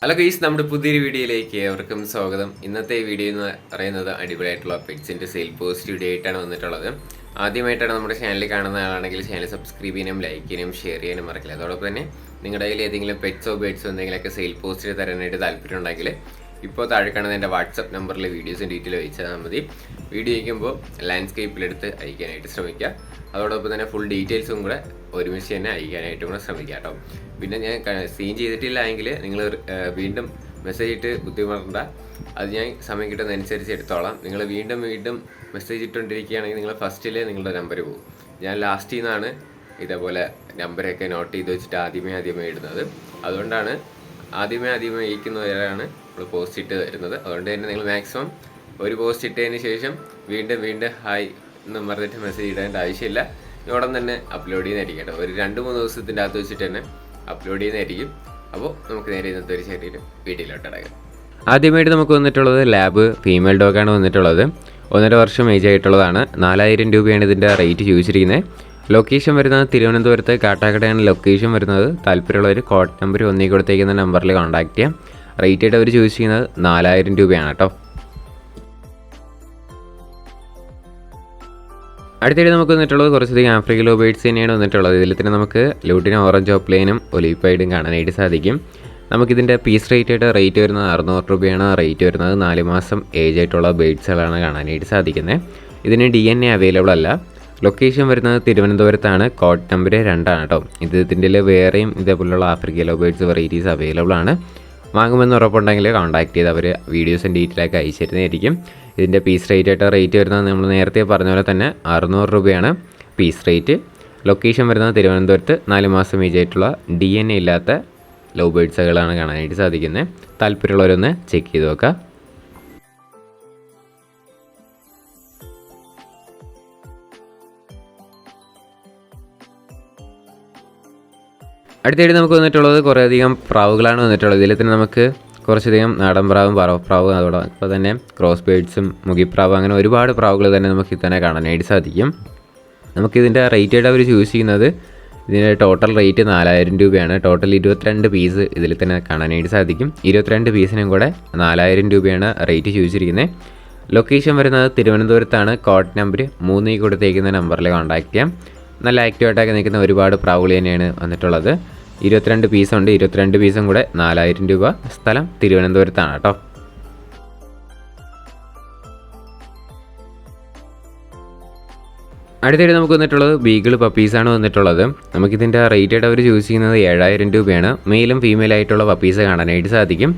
Hello guys, നമ്മുടെ പുതിയൊരു വീഡിയോയിലേക്ക് ഏവർക്കും സ്വാഗതം. ഇന്നത്തെ വീഡിയോ എന്ന് പറയുന്നത് അടിപൊളിയായിട്ടുള്ള പെറ്റ്സിൻ്റെ സെയിൽ പോസ്റ്റ് വീഡിയോ ആയിട്ടാണ് വന്നിട്ടുള്ളത്. ആദ്യമായിട്ടാണ് നമ്മുടെ ചാനൽ കാണുന്ന ആളാണെങ്കിൽ ചാനൽ സബ്സ്ക്രൈബ് ചെയ്യാനും ലൈക്ക് ചെയ്യാനും ഷെയർ ചെയ്യാനും മറക്കില്ല. അതോടൊപ്പം തന്നെ നിങ്ങളുടെ കയ്യിൽ ഏതെങ്കിലും പെറ്റ്സോ ബേഡ്സോ എന്തെങ്കിലുമൊക്കെ സെയിൽ പോസ്റ്റിൽ തരാനായിട്ട് താല്പര്യം ഉണ്ടെങ്കിൽ ഇപ്പോൾ താഴെ കാണുന്ന എൻ്റെ വാട്സപ്പ് നമ്പറിൽ വീഡിയോസും ഡീറ്റെയിൽ അയച്ചാൽ മതി. വീഡിയോ അയക്കുമ്പോൾ ലാൻഡ്സ്കേപ്പിലെടുത്ത് അയക്കാനായിട്ട് ശ്രമിക്കുക. അതോടൊപ്പം തന്നെ ഫുൾ ഡീറ്റെയിൽസും കൂടെ ഒരുമിച്ച് തന്നെ അയക്കാനായിട്ടും കൂടെ ശ്രമിക്കുക കേട്ടോ. പിന്നെ ഞാൻ സീൻ ചെയ്തിട്ടില്ല എങ്കിൽ നിങ്ങൾ വീണ്ടും മെസ്സേജ് ഇട്ട് ബുദ്ധിമുട്ടണ്ട. അത് ഞാൻ സമയം കിട്ടുന്നതനുസരിച്ച് എടുത്തോളാം. നിങ്ങൾ വീണ്ടും മെസ്സേജ് ഇട്ടുകൊണ്ടിരിക്കുകയാണെങ്കിൽ നിങ്ങൾ ഫസ്റ്റിൽ നിങ്ങളുടെ നമ്പർ പോകും. ഞാൻ ലാസ്റ്റിൽ നിന്നാണ് ഇതേപോലെ നമ്പരൊക്കെ നോട്ട് ചെയ്ത് വെച്ചിട്ട് ആദ്യമേ ഇടുന്നത്. അതുകൊണ്ടാണ് ആദ്യമേ അയക്കുന്നവരാണ് നമ്മൾ പോസ്റ്റ് ഇട്ട് തരുന്നത്. അതുകൊണ്ട് തന്നെ നിങ്ങൾ മാക്സിമം ഒരു പോസ്റ്റ് ഇട്ടതിന് ശേഷം വീണ്ടും ഹായ് എന്ന് പറഞ്ഞിട്ട് മെസ്സേജ് ഇടേണ്ട ആവശ്യമില്ല. ഉടൻ തന്നെ അപ്ലോഡ് ചെയ്യുന്നതായിരിക്കും കേട്ടോ. ഒരു 2-3 ദിവസത്തിൻ്റെ അകത്ത് വെച്ചിട്ട് തന്നെ അപ്ലോഡ് ചെയ്യുന്നതായിരിക്കും. അപ്പോൾ നമുക്ക് നേരെ ഇന്നത്തെ ഒരു ചെറിയൊരു വീഡിയോയിലോട്ട് ഇടയാം. ആദ്യമായിട്ട് നമുക്ക് വന്നിട്ടുള്ളത് ലാബ് ഫീമെയിൽ ഡോഗാണ് വന്നിട്ടുള്ളത്. 1.5 വർഷം ഏജ് ആയിട്ടുള്ളതാണ്. 4000 രൂപയാണ് ഇതിൻ്റെ റേറ്റ് ചോദിച്ചിരിക്കുന്നത്. ലൊക്കേഷൻ വരുന്നത് തിരുവനന്തപുരത്ത് കാട്ടാക്കടയാണ് ലൊക്കേഷൻ വരുന്നത്. താല്പര്യമുള്ളവർ കോഡ് നമ്പർ 1 കൊടുത്തേക്കുന്ന നമ്പറിൽ കോൺടാക്ട് ചെയ്യാം. റേറ്റ് ആയിട്ട് അവർ ചോദിച്ചിരിക്കുന്നത് 4000 രൂപയാണ് കേട്ടോ. അടുത്തിടെ നമുക്ക് വന്നിട്ടുള്ളത് കുറച്ചധികം ആഫ്രിക്കൻ ലോ ബേഡ്സ് തന്നെയാണ് വന്നിട്ടുള്ളത്. ഇതിൽ തന്നെ നമുക്ക് ലൂട്ടിനും ഓറഞ്ച് ഓപ്ലൈനും ഒലിപ്പൈഡും കാണാനായിട്ട് സാധിക്കും. നമുക്കിതിൻ്റെ പീസ് റേറ്റ് വരുന്നത് 600 രൂപയാണ്. റേറ്റ് വരുന്നത് 4 മാസം ഏജ് ആയിട്ടുള്ള ബേഡ്സുകളാണ് കാണാനായിട്ട് സാധിക്കുന്നത്. ഇതിന് DNA അവൈലബിൾ അല്ല. ലൊക്കേഷൻ വരുന്നത് തിരുവനന്തപുരത്താണ്. കോഡ് നമ്പർ 2 ആണ് കേട്ടോ. ഇതിൻ്റെ വേറെയും ഇതേപോലുള്ള African lovebirds varieties available ആണ്. വാങ്ങുമെന്ന് ഉറപ്പുണ്ടെങ്കിൽ കോൺടാക്ട് ചെയ്ത് അവർ വീഡിയോസും ഡീറ്റെയിലൊക്കെ അയച്ചു തരുന്നതായിരിക്കും. ഇതിൻ്റെ പീസ് റേറ്റ് വരുന്നത് നമ്മൾ നേരത്തെ പറഞ്ഞ പോലെ തന്നെ 600 രൂപയാണ് പീസ് റേറ്റ്. ലൊക്കേഷൻ വരുന്നത് തിരുവനന്തപുരത്ത്. 4 മാസം ഏജ് ആയിട്ടുള്ള DNA ഇല്ലാത്ത ലവ് ബേഡ്സുകളാണ് കാണാനായിട്ട് സാധിക്കുന്നത്. താല്പര്യമുള്ളവരൊന്ന് ചെക്ക് ചെയ്ത് നോക്കുക. അടുത്തായിട്ട് നമുക്ക് വന്നിട്ടുള്ളത് കുറേയധികം പ്രാവുകളാണ് വന്നിട്ടുള്ളത്. ഇതിൽ തന്നെ നമുക്ക് കുറച്ചധികം നാടൻ പ്രാവും പറവപ്രാവും അതോടൊപ്പം തന്നെ ക്രോസ് ബേഡ്സും മുഖിപ്രാവും അങ്ങനെ ഒരുപാട് പ്രാവുകൾ തന്നെ നമുക്ക് തന്നെ കാണാനായിട്ട് സാധിക്കും. നമുക്കിതിൻ്റെ റേറ്റ് ആയിട്ട് അവർ ചൂസ് ചെയ്യുന്നത് ഇതിൻ്റെ ടോട്ടൽ റേറ്റ് 4000 രൂപയാണ്. ടോട്ടൽ 22 പീസ് ഇതിൽ തന്നെ കാണാനായിട്ട് സാധിക്കും. 22 പീസിനും കൂടെ 4000 രൂപയാണ് റേറ്റ് ചോദിച്ചിരിക്കുന്നത്. ലൊക്കേഷൻ വരുന്നത് തിരുവനന്തപുരത്താണ്. കോഡ് നമ്പർ 3 കൊടുത്തേക്കുന്ന നമ്പറിൽ കോൺടാക്ട് ചെയ്യാം. നല്ല ആക്റ്റീവായിട്ടൊക്കെ നിൽക്കുന്ന ഒരുപാട് പ്രാവുകൾ തന്നെയാണ് വന്നിട്ടുള്ളത്. 22 പീസുണ്ട്. 22 പീസും കൂടെ 4000 രൂപ. സ്ഥലം തിരുവനന്തപുരത്താണ് കേട്ടോ. അടുത്തായിട്ട് നമുക്ക് വന്നിട്ടുള്ളത് ബീഗിൾ പപ്പീസാണ് വന്നിട്ടുള്ളത്. നമുക്കിതിൻ്റെ റേറ്റ് ആയിട്ട് അവർ ചൂസ് ചെയ്യുന്നത് 7000 രൂപയാണ്. മെയിലും ഫീമെയിൽ ആയിട്ടുള്ള പപ്പീസ് കാണാനായിട്ട് സാധിക്കും.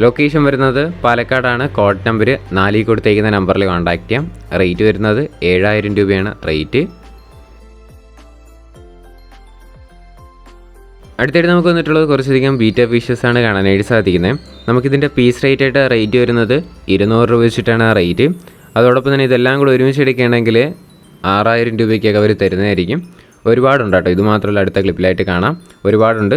ലൊക്കേഷൻ വരുന്നത് പാലക്കാടാണ്. കോഡ് നമ്പർ 4 കൊടുത്തേക്കുന്ന നമ്പറിൽ കോൺടാക്ട് ചെയ്യാം. റേറ്റ് വരുന്നത് 7000 രൂപയാണ് റേറ്റ്. അടുത്തായിട്ട് നമുക്ക് വന്നിട്ടുള്ളത് കുറച്ചധികം ബീറ്റ ഫിഷസ് ആണ് കാണാനായിട്ട് സാധിക്കുന്നത്. നമുക്കിതിൻ്റെ പീസ് റേറ്റ് വരുന്നത് 200 രൂപ വെച്ചിട്ടാണ് റേറ്റ്. അതോടൊപ്പം തന്നെ ഇതെല്ലാം കൂടെ ഒരുമിച്ച് എടുക്കുകയാണെങ്കിൽ 6000 രൂപയ്ക്കൊക്കെ അവർ തരുന്നതായിരിക്കും. ഒരുപാടുണ്ട് കേട്ടോ. ഇത് മാത്രമല്ല അടുത്ത ക്ലിപ്പിലായിട്ട് കാണാം. ഒരുപാടുണ്ട്.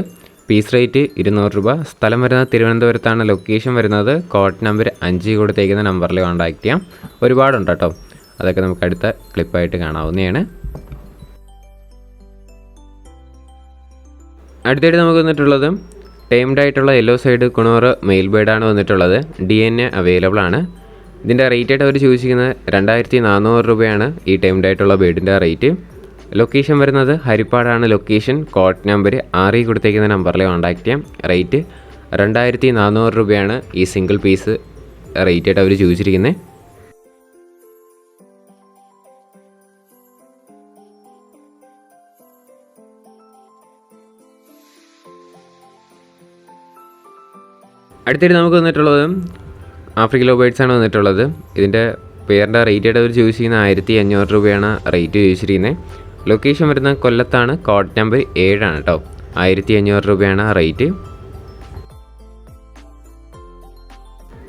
പീസ് റേറ്റ് 200 രൂപ. സ്ഥലം വരുന്നത് തിരുവനന്തപുരത്താണ്. ലൊക്കേഷൻ വരുന്നത് കോഡ് നമ്പർ 5 കൊടുത്തേക്കുന്ന നമ്പറിൽ കോൺടാക്ട് ചെയ്യാം. ഒരുപാടുണ്ട് കേട്ടോ. അതൊക്കെ നമുക്ക് അടുത്ത ക്ലിപ്പായിട്ട് കാണാവുന്നതാണ്. അടുത്തായിട്ട് നമുക്ക് വന്നിട്ടുള്ളത് ടൈംഡ് ആയിട്ടുള്ള യെല്ലോ സൈഡ് കുണൂർ മെയിൽ ബേഡാണ് വന്നിട്ടുള്ളത്. DNA അവൈലബിൾ ആണ്. ഇതിൻ്റെ റേറ്റ് ആയിട്ട് അവർ ചോദിച്ചിരിക്കുന്നത് 2400 രൂപയാണ് ഈ ടൈംഡ് ആയിട്ടുള്ള ബേഡിൻ്റെ റേറ്റ്. ലൊക്കേഷൻ വരുന്നത് ഹരിപ്പാടാണ്. ലൊക്കേഷൻ കോഡ് നമ്പർ 6 കൊടുത്തേക്കുന്ന നമ്പറിൽ കോൺടാക്ട് ചെയ്യാം. റേറ്റ് 2400 രൂപയാണ് ഈ സിംഗിൾ പീസ് റേറ്റ് ആയിട്ട് അവർ ചോദിച്ചിരിക്കുന്നത്. അടുത്തായിട്ട് നമുക്ക് വന്നിട്ടുള്ളത് ആഫ്രിക്കൻ ലോ ബേഡ്സ് ആണ് വന്നിട്ടുള്ളത്. ഇതിൻ്റെ പേരിൻ്റെ റേറ്റ് ആയിട്ട് അവർ ചൂസ് ചെയ്യുന്ന 1500 രൂപയാണ് റേറ്റ് ചോദിച്ചിരിക്കുന്നത്. ലൊക്കേഷൻ വരുന്നത് കൊല്ലത്താണ്. കോഡ് നമ്പർ 7 ആണ് കേട്ടോ. 1500 രൂപയാണ് റേറ്റ്.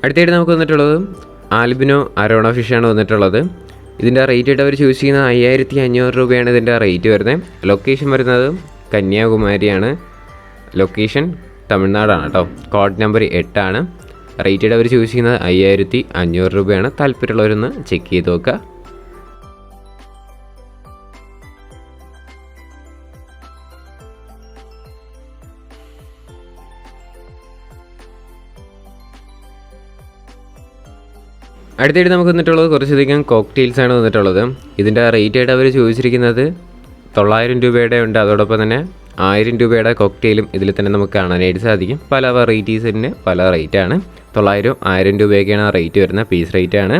അടുത്തായിട്ട് നമുക്ക് വന്നിട്ടുള്ളത് ആൽബിനോ അരോണ ഫിഷാണ് വന്നിട്ടുള്ളത്. ഇതിൻ്റെ റേറ്റ് ആയിട്ട് അവർ ചൂസ് ചെയ്യുന്നത് 5500 രൂപയാണ് ഇതിൻ്റെ റേറ്റ് വരുന്നത്. ലൊക്കേഷൻ വരുന്നത് കന്യാകുമാരിയാണ്. ലൊക്കേഷൻ തമിഴ്നാടാണ് കേട്ടോ. കോഡ് നമ്പർ 8 ആണ്. റേറ്റ് അവർ ചൂസ് ചെയ്യുന്നത് 5500 രൂപയാണ്. താല്പര്യമുള്ളവരൊന്ന് ചെക്ക് ചെയ്ത് നോക്കുക. അടുത്തായിട്ട് നമുക്ക് വന്നിട്ടുള്ളത് കുറച്ചധികം കോക്ടെയിൽസാണ് വന്നിട്ടുള്ളത്. ഇതിൻ്റെ റേറ്റായിട്ട് അവർ ചോദിച്ചിരിക്കുന്നത് 900 രൂപയുടെ ഉണ്ട്. അതോടൊപ്പം തന്നെ 1000 രൂപയുടെ കോക്ടെയിലും ഇതിൽ തന്നെ നമുക്ക് കാണാനായിട്ട് സാധിക്കും. പല വെറൈറ്റീസിന് പല റേറ്റാണ്. 900, 1000 രൂപയൊക്കെയാണ് ആ റേറ്റ് വരുന്നത്. പീസ് റേറ്റാണ്.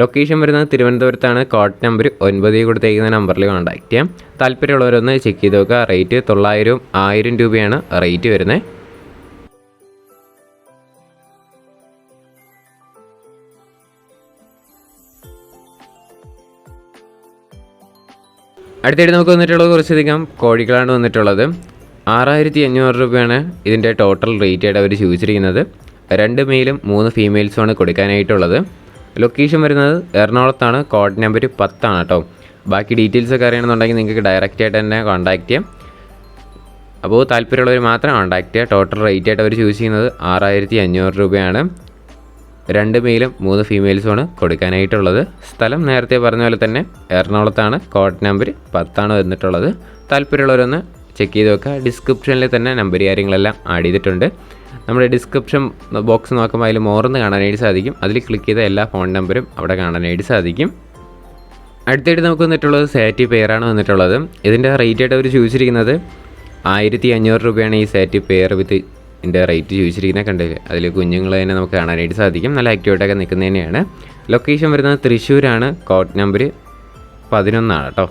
ലൊക്കേഷൻ വരുന്നത് തിരുവനന്തപുരത്താണ്. കോഡ് നമ്പർ 9 കൊടുത്തേക്കുന്ന നമ്പറിൽ കോൺടാക്ട് ചെയ്യാം. താല്പര്യമുള്ളവരൊന്ന് ചെക്ക് ചെയ്ത് നോക്കുക. റേറ്റ് 900, 1000 രൂപയാണ് റേറ്റ് വരുന്നത്. അടുത്തായിട്ട് നമുക്ക് വന്നിട്ടുള്ളത് കുറച്ചധികം കോഴികളാണ് വന്നിട്ടുള്ളത്. 6500 രൂപയാണ് ഇതിൻ്റെ ടോട്ടൽ റേറ്റ് ആയിട്ട് അവർ ചോദിച്ചിരിക്കുന്നത്. 2 മെയിലും 3 ഫീമെയിൽസുമാണ് കൊടുക്കാനായിട്ടുള്ളത്. ലൊക്കേഷൻ വരുന്നത് എറണാകുളത്താണ്. കോഡ് നമ്പർ 10 കേട്ടോ. ബാക്കി ഡീറ്റെയിൽസൊക്കെ അറിയണമെന്നുണ്ടെങ്കിൽ നിങ്ങൾക്ക് ഡയറക്റ്റ് ആയിട്ട് തന്നെ കോൺടാക്ട് ചെയ്യാം. അപ്പോൾ താല്പര്യമുള്ളവർ മാത്രം കോൺടാക്ട് ചെയ്യുക. ടോട്ടൽ റേറ്റ് ആയിട്ട് അവർ ചൂസ് ചെയ്യുന്നത് 6500 രൂപയാണ്. 2 മെയിലും 3 ഫീമെയിൽസുമാണ് കൊടുക്കാനായിട്ടുള്ളത്. സ്ഥലം നേരത്തെ പറഞ്ഞ പോലെ തന്നെ എറണാകുളത്താണ്. കോഡ് നമ്പർ 10 വന്നിട്ടുള്ളത്. താല്പര്യമുള്ളവരൊന്ന് ചെക്ക് ചെയ്ത് നോക്കുക. ഡിസ്ക്രിപ്ഷനിൽ തന്നെ നമ്പർ കാര്യങ്ങളെല്ലാം ആഡ് ചെയ്തിട്ടുണ്ട്. നമ്മുടെ ഡിസ്ക്രിപ്ഷൻ ബോക്സ് നോക്കുമ്പോൾ അതിൽ മോർന്ന് കാണാനായിട്ട് സാധിക്കും. അതിൽ ക്ലിക്ക് ചെയ്ത എല്ലാ ഫോൺ നമ്പറും അവിടെ കാണാനായിട്ട് സാധിക്കും. അടുത്തായിട്ട് നമുക്ക് വന്നിട്ടുള്ളത് സാറ്റി പെയറാണ് വന്നിട്ടുള്ളത്. ഇതിൻ്റെ റേറ്റ് ആയിട്ട് അവർ ചോദിച്ചിരിക്കുന്നത് 1500 രൂപയാണ് ഈ സാറ്റി പെയർ വിത്ത് ഇതിൻ്റെ റേറ്റ് ചോദിച്ചിരിക്കുന്നത്. കണ്ടില്ലേ, അതിൽ കുഞ്ഞുങ്ങൾ തന്നെ നമുക്ക് കാണാനായിട്ട് സാധിക്കും. നല്ല ആക്റ്റീവായിട്ടൊക്കെ നിൽക്കുന്നത് തന്നെയാണ്. ലൊക്കേഷൻ വരുന്നത് തൃശ്ശൂരാണ്. കോഡ് നമ്പർ 11 കേട്ടോ.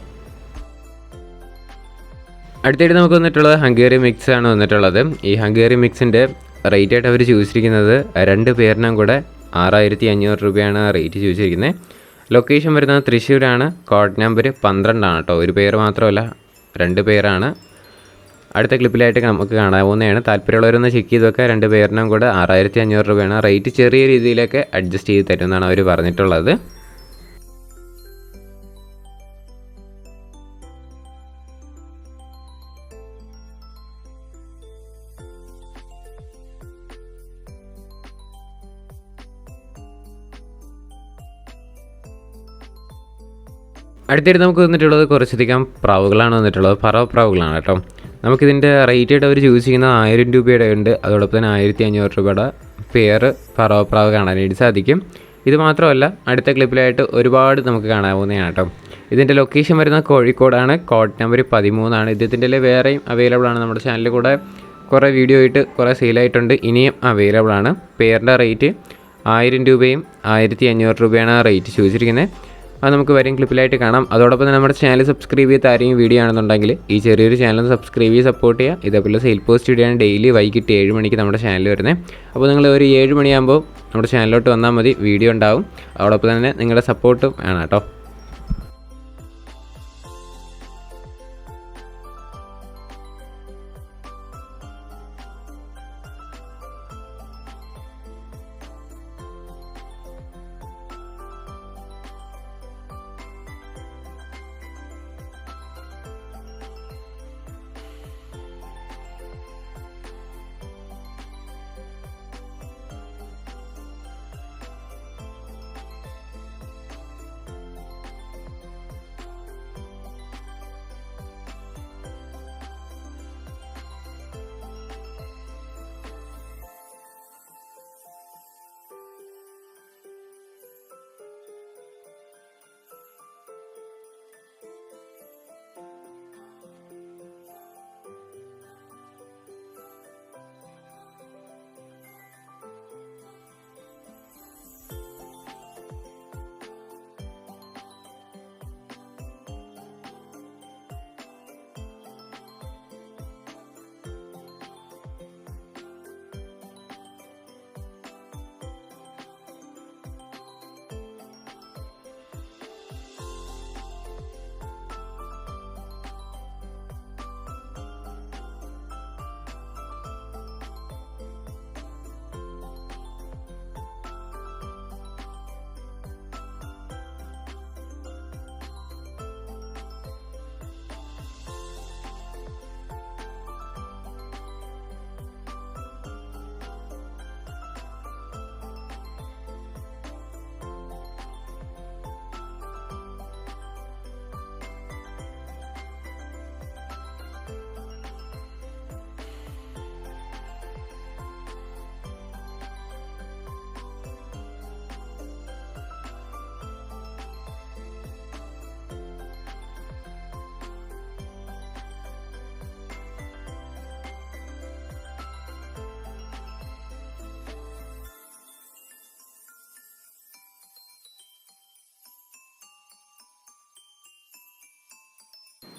അടുത്തായിട്ട് നമുക്ക് വന്നിട്ടുള്ളത് ഹംഗേറി മിക്സ് ആണ് വന്നിട്ടുള്ളത്. ഈ ഹംഗേറി മിക്സിൻ്റെ റേറ്റ് ആയിട്ട് അവർ ചോദിച്ചിരിക്കുന്നത് 2 പേരിനും കൂടെ 6500 രൂപയാണ് റേറ്റ് ചോദിച്ചിരിക്കുന്നത്. ലൊക്കേഷൻ വരുന്നത് തൃശ്ശൂരാണ്. കോഡ് നമ്പർ 12 കേട്ടോ. ഒരു പേര് മാത്രമല്ല, 2 പേരാണ്. അടുത്ത ക്ലിപ്പിലായിട്ട് നമുക്ക് കാണാവുന്നതാണ്. താല്പര്യമുള്ളവരൊന്ന് ചെക്ക് ചെയ്ത് വെക്കുക. 2 പേരിനും കൂടെ 6500 രൂപയാണ്. റേറ്റ് ചെറിയ രീതിയിലൊക്കെ അഡ്ജസ്റ്റ് ചെയ്ത് തരുമെന്നാണ് അവർ പറഞ്ഞിട്ടുള്ളത്. അടുത്തായിട്ട് നമുക്ക് വന്നിട്ടുള്ളത് കുറച്ചധികം പ്രാവുകളാണ് വന്നിട്ടുള്ളത്. പറവ പ്രാവുകളാണ് കേട്ടോ. നമുക്കിതിൻ്റെ റേറ്റ് ആയിട്ട് അവർ ചൂസ് ചെയ്യുന്നത് 1000 രൂപയുടെ ഉണ്ട്. അതോടൊപ്പം തന്നെ 1500 രൂപയുടെ പെയർ പറവ പ്രാവ് കാണാനായിട്ട് സാധിക്കും. ഇത് മാത്രമല്ല, അടുത്ത ക്ലിപ്പിലായിട്ട് ഒരുപാട് നമുക്ക് കാണാവുന്നതാണ് കേട്ടോ. ഇതിൻ്റെ ലൊക്കേഷൻ വരുന്നത് കോഴിക്കോടാണ്. കോഡ് നമ്പർ 13 ഇതിൻ്റെ വേറെയും അവൈലബിൾ ആണ്. നമ്മുടെ ചാനലിൽ കൂടെ കുറേ വീഡിയോ ആയിട്ട് കുറേ സെയിലായിട്ടുണ്ട്. ഇനിയും അവൈലബിൾ ആണ്. പെയറിൻ്റെ റേറ്റ് 1000 രൂപയും 1500 രൂപയാണ് റേറ്റ് ചോദിച്ചിരിക്കുന്നത്. അത് നമുക്ക് വരും ക്ലിപ്പിലായിട്ട് കാണാം. അതോടൊപ്പം തന്നെ നമ്മുടെ ചാനൽ സബ്സ്ക്രൈബ് ചെയ്ത് ആരെയും വീഡിയോ ആണെന്നുണ്ടെങ്കിൽ ഈ ചെറിയൊരു ചാനൽ സബ്സ്ക്രൈബ് ചെയ്ത് സപ്പോർട്ട് ചെയ്യുക. ഇതേപോലെ സെയിൽ പോസ്റ്റ് വീഡിയോയാണ് ഡെയിലി വൈകിട്ട് 7 മണിക്ക് നമ്മുടെ ചാനൽ വരുന്നത്. അപ്പോൾ നിങ്ങൾ ഒരു 7 മണിയാകുമ്പോൾ നമ്മുടെ ചാനലിലോട്ട് വന്നാൽ മതി, വീഡിയോ ഉണ്ടാവും. അതോടൊപ്പം തന്നെ നിങ്ങളുടെ സപ്പോർട്ടും വേണം കേട്ടോ.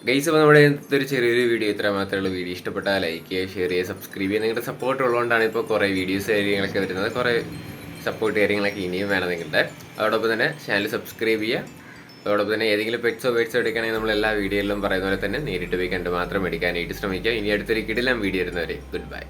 ഗൈസ്, അപ്പോൾ നമ്മുടെ ഇന്നത്തെ ഒരു ചെറിയൊരു വീഡിയോ ഇത്ര മാത്രമേ ഉള്ളൂ. വീഡിയോ ഇഷ്ടപ്പെട്ടാൽ ലൈക്ക് ചെയ്യുക, ഷെയർ ചെയ്യുക, സബ്സ്ക്രൈബ് ചെയ്യുക. നിങ്ങളുടെ സപ്പോർട്ട് ഉള്ളതുകൊണ്ടാണ് ഇപ്പോൾ കുറേ വീഡിയോസ് കാര്യങ്ങളൊക്കെ വരുന്നത്. കുറേ സപ്പോർട്ട് കാര്യങ്ങളൊക്കെ ഇനിയും വേണം നിങ്ങളുടെ. അതോടൊപ്പം തന്നെ ചാനൽ സബ്സ്ക്രൈബ് ചെയ്യുക. അതോടൊപ്പം തന്നെ ഏതെങ്കിലും പെറ്റ്സോ എടുക്കുകയാണെങ്കിൽ നമ്മൾ എല്ലാ വീഡിയോയിലും പറയുന്ന പോലെ തന്നെ നേരിട്ട് പോയി കണ്ട് മാത്രം എടുക്കാനായിട്ട് ശ്രമിക്കുക. ഇനി അടുത്തൊരു കിടിലം വീഡിയോ വരുന്നവരെ ഗുഡ് ബൈ.